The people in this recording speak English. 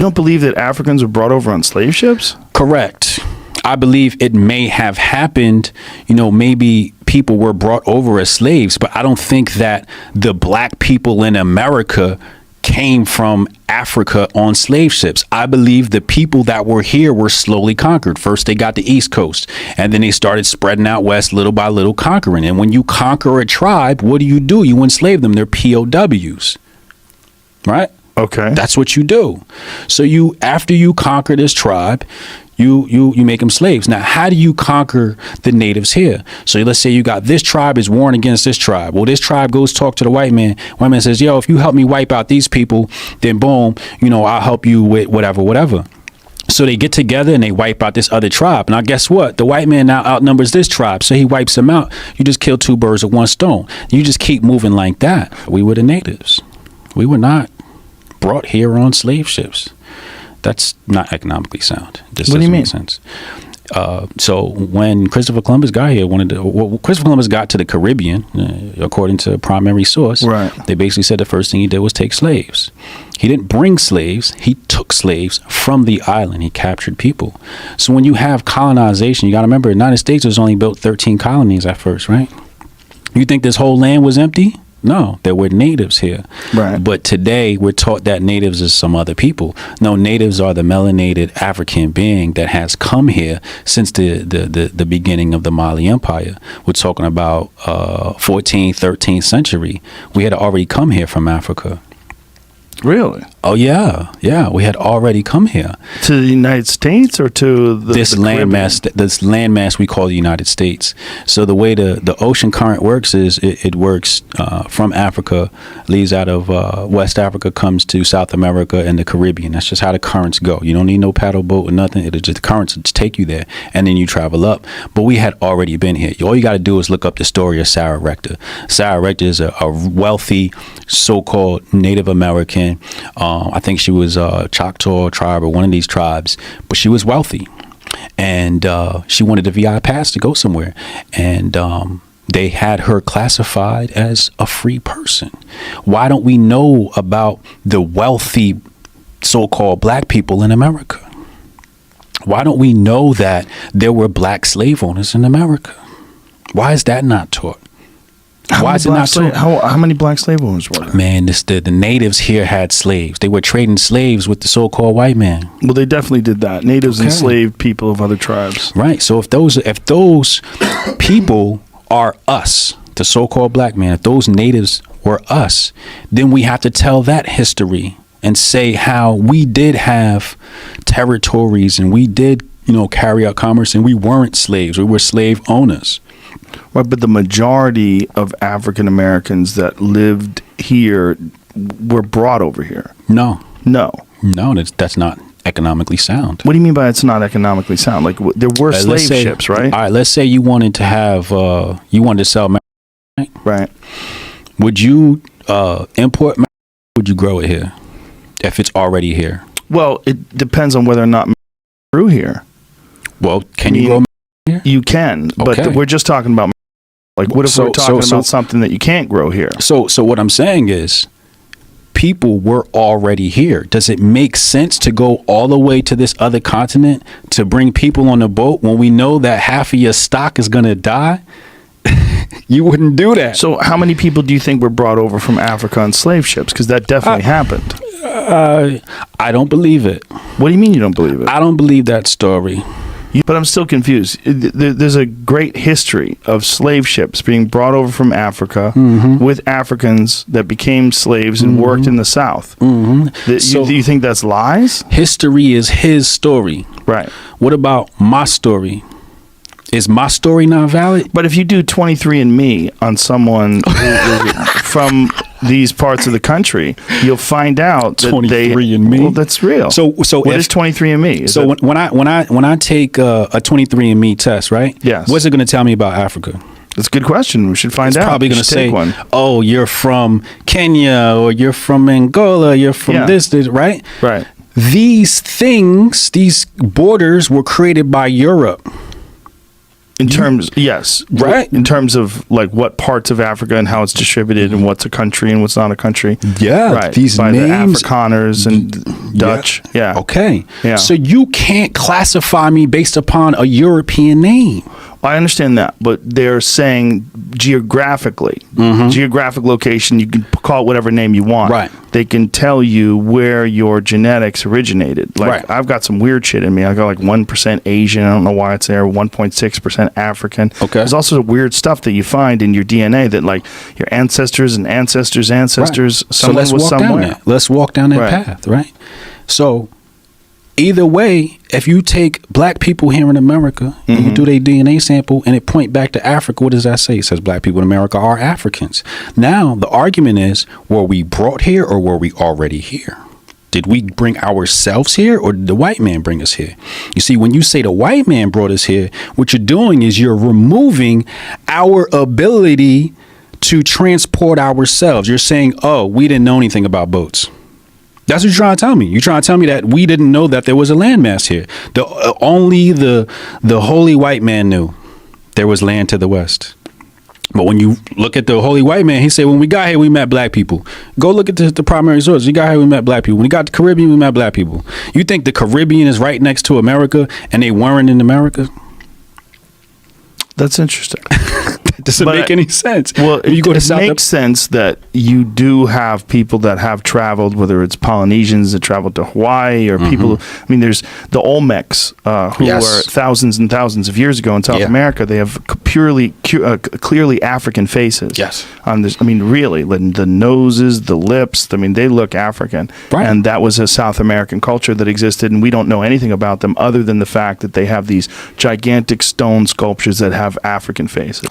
You don't believe that Africans were brought over on slave ships? Correct. I believe it may have happened, maybe people were brought over as slaves, but I don't think that the black people in America came from Africa on slave ships. I believe the people that were here were slowly conquered. First, they got the East Coast, and then they started spreading out west little by little, conquering. And when you conquer a tribe, what do? You enslave them. They're POWs, right? Okay. That's what you do. So after you conquer this tribe, you make them slaves. Now, how do you conquer the natives here? So let's say you got this tribe is warring against this tribe. Well, this tribe goes talk to the white man. White man says, yo, if you help me wipe out these people, then boom, I'll help you with whatever. So they get together and they wipe out this other tribe. Now, guess what? The white man now outnumbers this tribe. So he wipes them out. You just kill two birds with one stone. You just keep moving like that. We were the natives. We were not brought here on slave ships. That's not economically sound. This what do you mean? Make sense. So when Christopher Columbus got here, Christopher Columbus got to the Caribbean, according to primary source. Right. They basically said the first thing he did was take slaves. He didn't bring slaves. He took slaves from the island. He captured people. So when you have colonization, you got to remember, the United States was only built 13 colonies at first, right? You think this whole land was empty? No, there were natives here. Right. But today we're taught that natives is some other people. No, natives are the melanated African being that has come here since the beginning of the Mali Empire. We're talking about 14th, 13th century. We had already come here from Africa. Really? Oh, yeah. Yeah. We had already come here. To the United States or to this landmass we call the United States. So the way the ocean current works is it works from Africa, leaves out of West Africa, comes to South America and the Caribbean. That's just how the currents go. You don't need no paddle boat or nothing. The currents just take you there, and then you travel up. But we had already been here. All you got to do is look up the story of Sarah Rector. Sarah Rector is a wealthy so-called Native American. I think she was a Choctaw tribe or one of these tribes, but she was wealthy, and she wanted a VI pass to go somewhere, and they had her classified as a free person. Why don't we know about the wealthy so-called black people in America? Why don't we know that there were black slave owners in America? Why is that not taught? Why is it not taught? How many black slave owners were there? Man, the natives here had slaves. They were trading slaves with the so-called white man. Well, they definitely did that. Natives enslaved people of other tribes. Right. So if those people are us, the so-called black man, if those natives were us, then we have to tell that history and say how we did have territories and we did, carry out commerce, and we weren't slaves. We were slave owners. Right, but the majority of African Americans that lived here were brought over here. No, that's not economically sound. What do you mean by it's not economically sound? Like there were slave ships, right? All right, let's say you wanted to have you wanted to sell marijuana, right? Would you import marijuana? Would you grow it here if it's already here? Well, it depends on whether or not marijuana grew here. Well, can you grow here? You can, but we're just talking about, like, what if we're talking about something that you can't grow here? So what I'm saying is, people were already here. Does it make sense to go all the way to this other continent to bring people on a boat when we know that half of your stock is going to die? You wouldn't do that. So how many people do you think were brought over from Africa on slave ships? Because that definitely happened. I don't believe it. What do you mean you don't believe it? I don't believe that story. But I'm still confused. There's a great history of slave ships being brought over from Africa with Africans that became slaves and worked in the South. So, do you think that's lies? History is his story. Right. What about my story? Is my story not valid? But if you do 23andMe on someone from these parts of the country, you'll find out that 23andMe. Well, that's real. So what is 23andMe? When I take a 23andMe test, right? Yes. What's it going to tell me about Africa? That's a good question. We should find out. It's probably going to say, "Oh, you're from Kenya, or you're from Angola, you're from this, right?" Right. These things, these borders, were created by Europe. In terms, yes, right. In terms of like what parts of Africa and how it's distributed and what's a country and what's not a country. Yeah, right. These by names, the Afrikaners and Dutch. Yeah. Okay. Yeah. So you can't classify me based upon a European name. I understand that, but they're saying geographically, geographic location, you can call it whatever name you want. Right. They can tell you where your genetics originated. Like, Right. I've got some weird shit in me. I got like 1% Asian. I don't know why it's there. 1.6% African. Okay. There's also weird stuff that you find in your DNA that like your ancestors and ancestors' ancestors, Right. So someone let's was walk somewhere. down that. Let's walk down that Right. path, right? So either way, if you take black people here in America and you do their DNA sample and it point back to Africa, what does that say? It says black people in America are Africans. Now, the argument is, were we brought here or were we already here? Did we bring ourselves here or did the white man bring us here? You see, when you say the white man brought us here, what you're doing is you're removing our ability to transport ourselves. You're saying, oh, we didn't know anything about boats. That's what you're trying to tell me. You're trying to tell me that we didn't know that there was a landmass here. Only the holy white man knew there was land to the west. But when you look at the holy white man, he said, when we got here, we met black people. Go look at the primary source. We got here, we met black people. When we got to the Caribbean, we met black people. You think the Caribbean is right next to America and they weren't in America? That's interesting. Doesn't But make any sense. Well, you go to it South makes sense that you do have people that have traveled, whether it's Polynesians that traveled to Hawaii or people. I mean, there's the Olmecs who Yes. were thousands and thousands of years ago in South Yeah. America. They have clearly African faces. Yes. On this, I mean, really, the noses, the lips. I mean, they look African. Right. And that was a South American culture that existed, and we don't know anything about them other than the fact that they have these gigantic stone sculptures that have African faces.